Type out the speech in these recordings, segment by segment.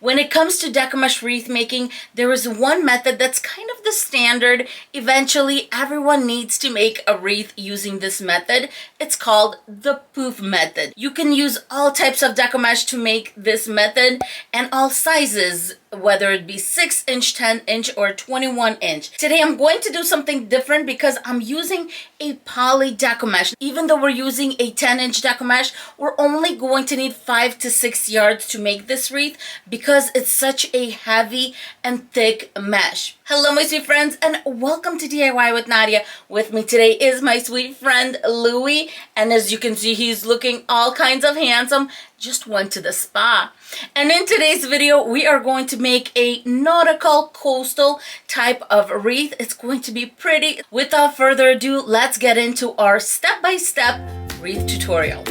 When it comes to Deco Mesh wreath making, there is one method that's kind of the standard. Eventually, everyone needs to make a wreath using this method. It's called the POOF method. You can use all types of Deco Mesh to make this method and all sizes, whether it be 6-inch, 10-inch, or 21-inch. Today, I'm going to do something different because I'm using a poly Deco Mesh. Even though we're using a 10-inch Deco Mesh, we're only going to need 5 to 6 yards to make this wreath because it's such a heavy and thick mesh. Hello my sweet friends and welcome to DIY with Nadia. With me today is my sweet friend Louie, and as you can see, he's looking all kinds of handsome. Just went to the spa. And in today's video, we are going to make a nautical coastal type of wreath. It's going to be pretty. Without further ado, let's get into our step-by-step wreath tutorial.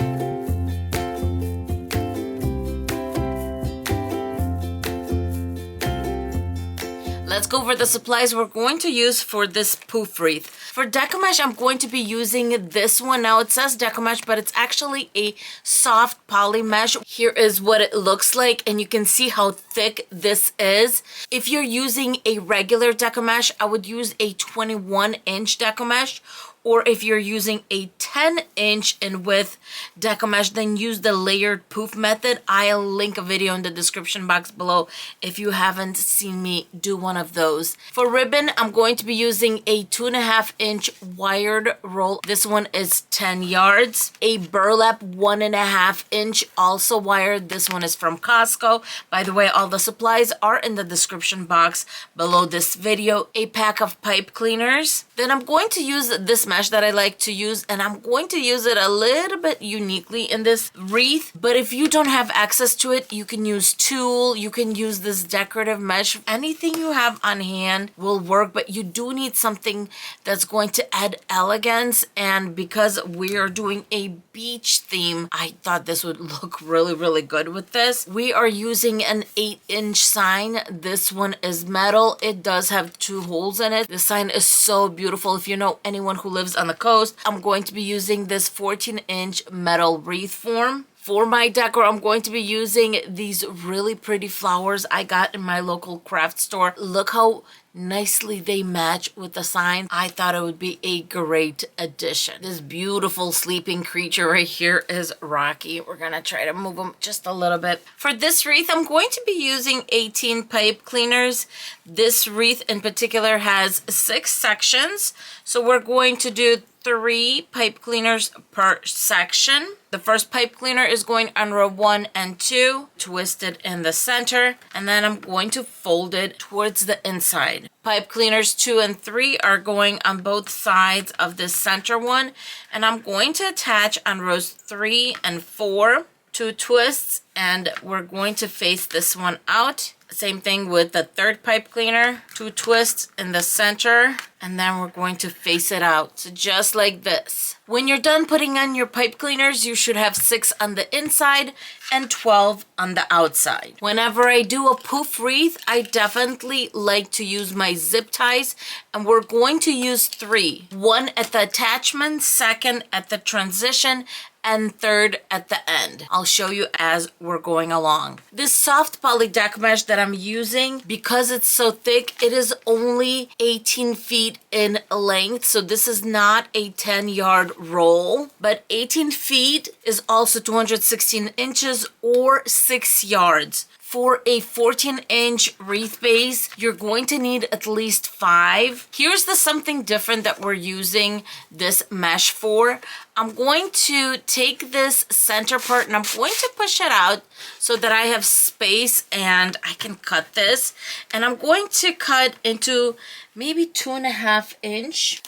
Let's go over the supplies we're going to use for this poof wreath. For Deco Mesh, I'm going to be using this one. Now it says Deco Mesh, but it's actually a soft poly mesh. Here is what it looks like, and you can see how thick this is. If you're using a regular Deco Mesh, I would use a 21-inch Deco Mesh. Or if you're using a 10-inch in width Deco Mesh, then use the layered poof method. I'll link a video in the description box below if you haven't seen me do one of those. For ribbon, I'm going to be using a 2.5-inch wired roll. This one is 10 yards. A burlap 1.5-inch, also wired. This one is from Costco. By the way, all the supplies are in the description box below this video. A pack of pipe cleaners. Then I'm going to use this mesh that I like to use, and I'm going to use it a little bit uniquely in this wreath. But if you don't have access to it, you can use tulle, you can use this decorative mesh. Anything you have on hand will work, but you do need something that's going to add elegance. And because we are doing a beach theme, I thought this would look really good with this. We are using an 8-inch sign. This one is metal. It does have 2 holes in it. The sign is so beautiful. If you know anyone who lives on the coast, I'm going to be using this 14-inch metal wreath form. For my decor, I'm going to be using these really pretty flowers I got in my local craft store. Look how nicely they match with the sign. I thought it would be a great addition. This beautiful sleeping creature right here is Rocky. We're gonna try to move him just a little bit. For this wreath, I'm going to be using 18 pipe cleaners. This wreath in particular has 6 sections, so we're going to do 3 pipe cleaners per section. The first pipe cleaner is going on row 1 and 2, twist it in the center, and then I'm going to fold it towards the inside. Pipe cleaners 2 and 3 are going on both sides of this center one, and I'm going to attach on rows 3 and 4, 2 twists, and we're going to face this one out. Same thing with the third pipe cleaner, 2 twists in the center, and then we're going to face it out. So just like this. When you're done putting on your pipe cleaners, you should have 6 on the inside and 12 on the outside. Whenever I do a poof wreath, I definitely like to use my zip ties, and we're going to use 3. 1 at the attachment, 2nd at the transition, and 3rd at the end. I'll show you as we're going along. This soft poly Deco Mesh that I'm using, because it's so thick, it is only 18 feet in length. So this is not a 10-yard roll, but 18 feet is also 216 inches or 6 yards. For a 14-inch wreath base, you're going to need at least 5. Here's the something different that we're using this mesh for. I'm going to take this center part and I'm going to push it out so that I have space and I can cut this. And I'm going to cut into maybe 2.5 inch.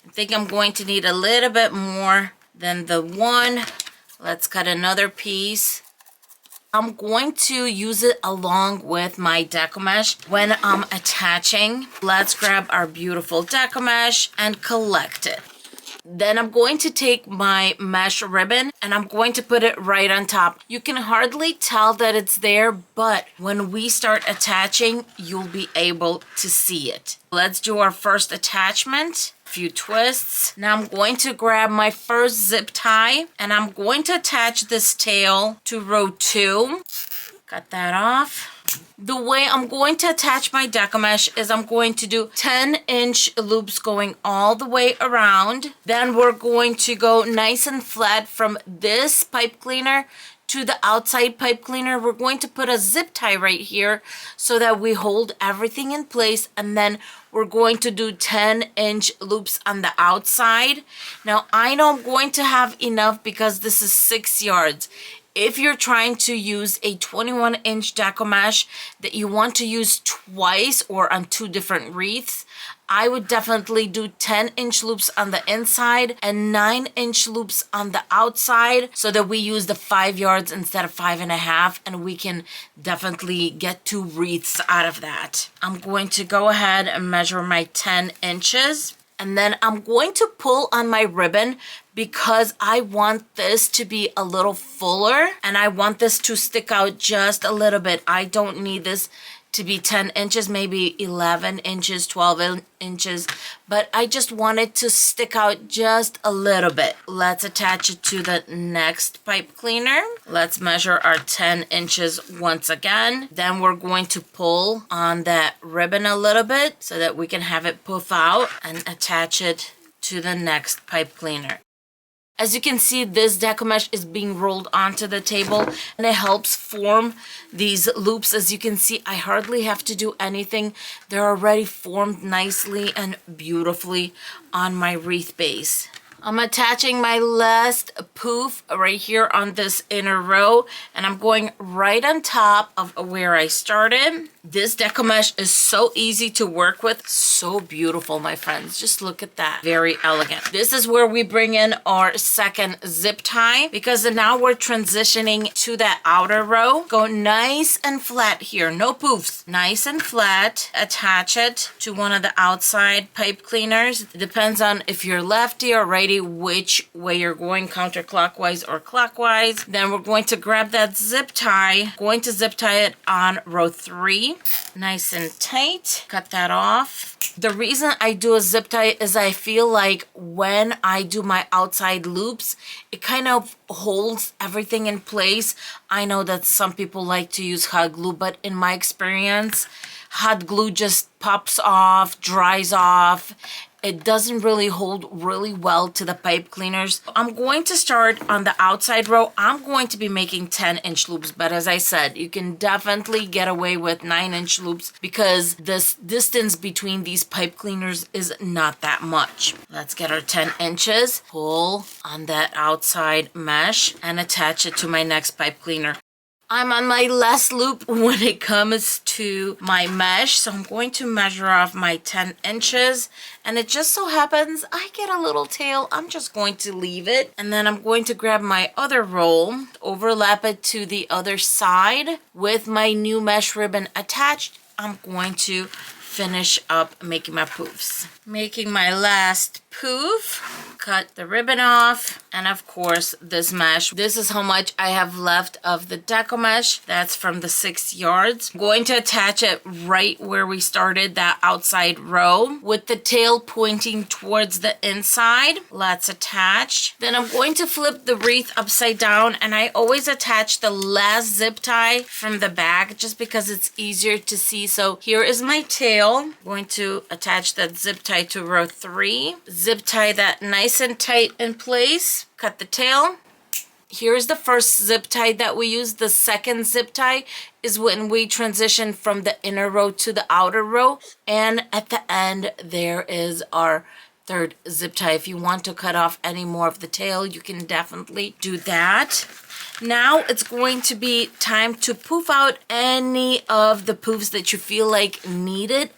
I think I'm going to need a little bit more than the 1. Let's cut another piece. I'm going to use it along with my Deco Mesh when I'm attaching. Let's grab our beautiful Deco Mesh and collect it. Then I'm going to take my mesh ribbon and I'm going to put it right on top. You can hardly tell that it's there, but when we start attaching, you'll be able to see it. Let's do our first attachment. Few twists. Now I'm going to grab my first zip tie and I'm going to attach this tail to row 2. Cut that off. The way I'm going to attach my deco mesh is I'm going to do 10-inch loops going all the way around. Then we're going to go nice and flat from this pipe cleaner to the outside pipe cleaner. We're going to put a zip tie right here so that we hold everything in place, and then we're going to do 10-inch loops on the outside. Now I know I'm going to have enough because this is 6 yards. If you're trying to use a 21-inch deco mesh that you want to use twice or on 2 different wreaths, I would definitely do 10-inch loops on the inside and 9-inch loops on the outside so that we use the 5 yards instead of 5.5, and we can definitely get 2 wreaths out of that. I'm going to go ahead and measure my 10 inches. And then I'm going to pull on my ribbon because I want this to be a little fuller and I want this to stick out just a little bit. I don't need this to be 10 inches, maybe 11 inches, 12 inches, but I just want it to stick out just a little bit. Let's attach it to the next pipe cleaner. Let's measure our 10 inches once again. Then we're going to pull on that ribbon a little bit so that we can have it poof out and attach it to the next pipe cleaner. As you can see, this deco mesh is being rolled onto the table and it helps form these loops. As you can see, I hardly have to do anything. They're already formed nicely and beautifully on my wreath base. I'm attaching my last poof right here on this inner row, and I'm going right on top of where I started. This deco mesh is so easy to work with, so beautiful, my friends. Just look at that, very elegant. This is where we bring in our second zip tie because now we're transitioning to that outer row. Go nice and flat here, no poofs, nice and flat. Attach it to one of the outside pipe cleaners. It depends on if you're lefty or righty, which way you're going, counterclockwise or clockwise. Then we're going to grab that zip tie, going to zip tie it on row 3, nice and tight. Cut that off. The reason I do a zip tie is I feel like when I do my outside loops, it kind of holds everything in place. I know that some people like to use hot glue, but in my experience, hot glue just pops off, dries off. It doesn't really hold really well to the pipe cleaners. I'm going to start on the outside row. I'm going to be making 10-inch loops, but as I said, you can definitely get away with 9-inch loops because this distance between these pipe cleaners is not that much. Let's get our 10 inches, pull on that outside mesh, and attach it to my next pipe cleaner. I'm on my last loop when it comes to my mesh, so I'm going to measure off my 10 inches, and it just so happens I get a little tail. I'm just going to leave it, and then I'm going to grab my other roll, overlap it to the other side with my new mesh ribbon attached. I'm going to finish up making my poofs. Making my last poof, cut the ribbon off, and of course this mesh. This is how much I have left of the deco mesh. That's from the 6 yards. I'm going to attach it right where we started, that outside row, with the tail pointing towards the inside. Let's attach. Then I'm going to flip the wreath upside down, and I always attach the last zip tie from the back just because it's easier to see. So here is my tail. I'm going to attach that zip tie to row 3. Zip tie that nice and tight in place. Cut the tail. Here's the first zip tie that we use. The second zip tie is when we transition from the inner row to the outer row. And at the end, there is our third zip tie. If you want to cut off any more of the tail, you can definitely do that. Now it's going to be time to poof out any of the poofs that you feel like need it.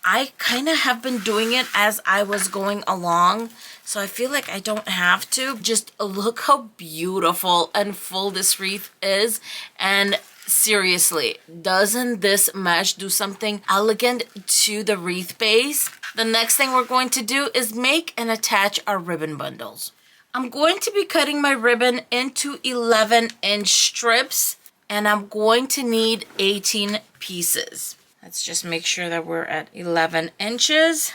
I kind of have been doing it as I was going along, so I feel like I don't have to. Just look how beautiful and full this wreath is, and seriously, doesn't this mesh do something elegant to the wreath base? The next thing we're going to do is make and attach our ribbon bundles. I'm going to be cutting my ribbon into 11-inch strips, and I'm going to need 18 pieces. Let's just make sure that we're at 11 inches.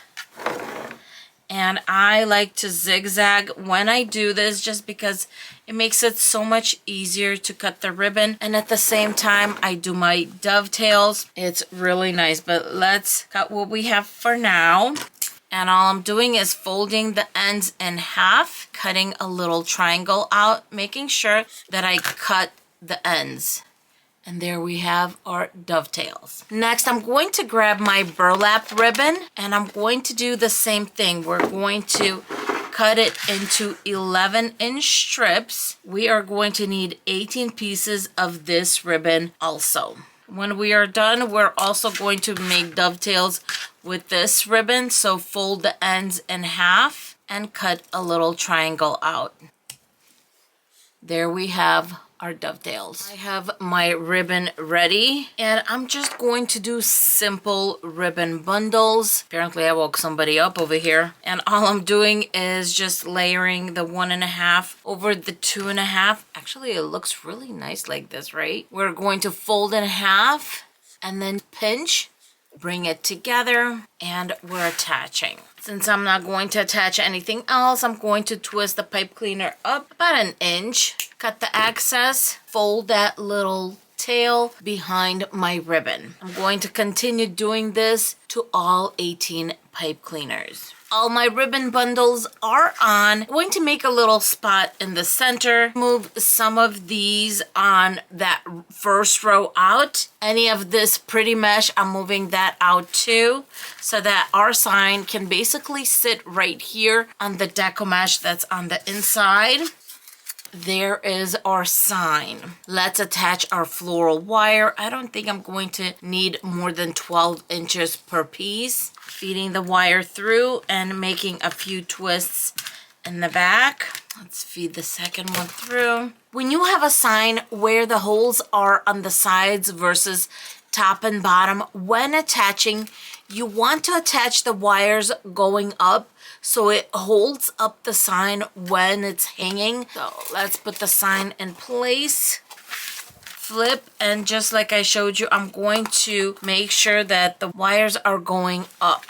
And I like to zigzag when I do this just because it makes it so much easier to cut the ribbon. And at the same time, I do my dovetails. It's really nice, but let's cut what we have for now. And all I'm doing is folding the ends in half, cutting a little triangle out, making sure that I cut the ends. And there we have our dovetails. Next, I'm going to grab my burlap ribbon and I'm going to do the same thing. We're going to cut it into 11-inch strips. We are going to need 18 pieces of this ribbon also. When we are done, we're also going to make dovetails with this ribbon. So fold the ends in half and cut a little triangle out. There we have our dovetails. I have my ribbon ready and I'm just going to do simple ribbon bundles. Apparently I woke somebody up over here. And all I'm doing is just layering the 1.5 over the 2.5. Actually, it looks really nice like this, right? We're going to fold in half and then pinch, bring it together, and we're attaching. Since I'm not going to attach anything else, I'm going to twist the pipe cleaner up about 1 inch, cut the excess, fold that little tail behind my ribbon. I'm going to continue doing this to all 18 pipe cleaners. All my ribbon bundles are on. I'm going to make a little spot in the center. Move some of these on that first row out. Any of this pretty mesh, I'm moving that out too, so that our sign can basically sit right here on the deco mesh that's on the inside. There is our sign. Let's attach our floral wire. I don't think I'm going to need more than 12 inches per piece. Feeding the wire through and making a few twists in the back. Let's feed the second one through. When you have a sign where the holes are on the sides versus top and bottom, when attaching, you want to attach the wires going up so it holds up the sign when it's hanging. So let's put the sign in place. Flip, and just like I showed you, I'm going to make sure that the wires are going up.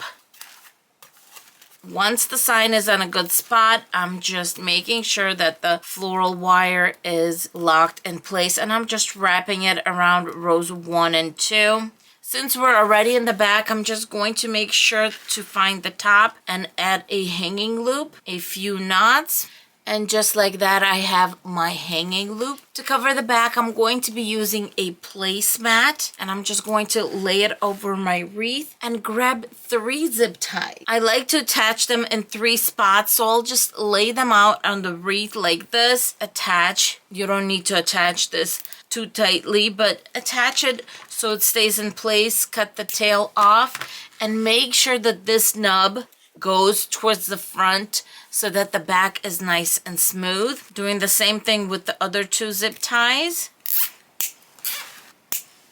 Once the sign is in a good spot, I'm just making sure that the floral wire is locked in place, and I'm just wrapping it around rows 1 and 2. Since we're already in the back, I'm just going to make sure to find the top and add a hanging loop, a few knots. And just like that, I have my hanging loop. To cover the back, I'm going to be using a placemat, and I'm just going to lay it over my wreath and grab 3 zip ties. I like to attach them in 3 spots, so I'll just lay them out on the wreath like this. Attach. You don't need to attach this too tightly, but attach it so it stays in place. Cut the tail off and make sure that this nub goes towards the front so that the back is nice and smooth. Doing the same thing with the other 2 zip ties.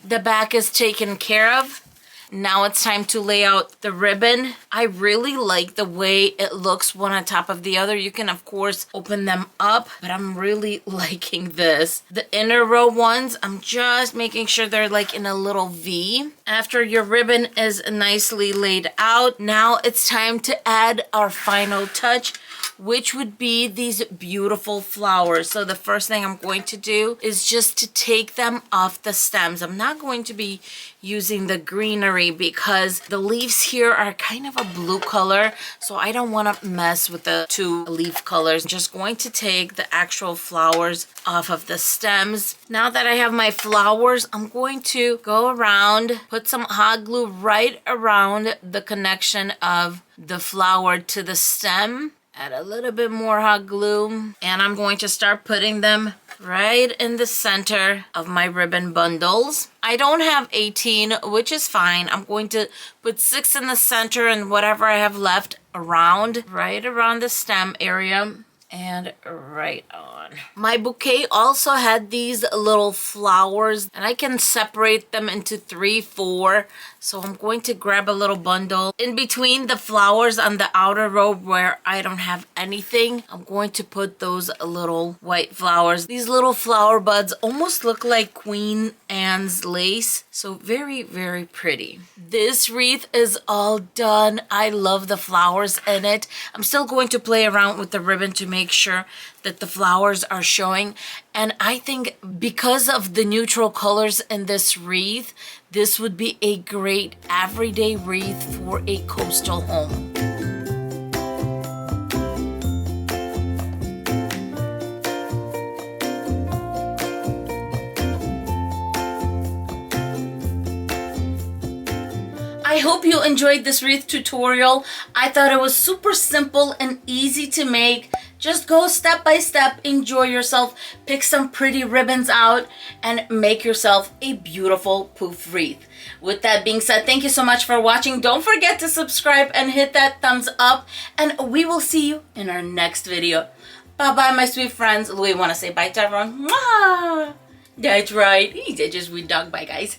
The back is taken care of. Now it's time to lay out the ribbon. I really like the way it looks one on top of the other. You can of course open them up, but I'm really liking this. The inner row ones, I'm just making sure they're like in a little V. After your ribbon is nicely laid out, now it's time to add our final touch, which would be these beautiful flowers. So the first thing I'm going to do is just to take them off the stems. I'm not going to be using the greenery because the leaves here are kind of a blue color, so I don't want to mess with the 2 leaf colors. I'm just going to take the actual flowers off of the stems. Now that I have my flowers, I'm going to go around, put some hot glue right around the connection of the flower to the stem. Add a little bit more hot glue, and I'm going to start putting them right in the center of my ribbon bundles. I don't have 18, which is fine. I'm going to put 6 in the center and whatever I have left around, right around the stem area. And right on. My bouquet also had these little flowers, and I can separate them into 3, 4. So I'm going to grab a little bundle. In between the flowers on the outer row where I don't have anything, I'm going to put those little white flowers. These little flower buds almost look like Queen Anne's lace. So very, very pretty. This wreath is all done. I love the flowers in it. I'm still going to play around with the ribbon to make sure that the flowers are showing. And I think because of the neutral colors in this wreath, this would be a great everyday wreath for a coastal home. I hope you enjoyed this wreath tutorial. I thought it was super simple and easy to make. Just go step by step, enjoy yourself, pick some pretty ribbons out, and make yourself a beautiful poof wreath. With that being said, thank you so much for watching. Don't forget to subscribe and hit that thumbs up, and we will see you in our next video. Bye-bye, my sweet friends. Louis, want to say bye to everyone? Mwah! That's right. He's just sweet dog. Bye, guys.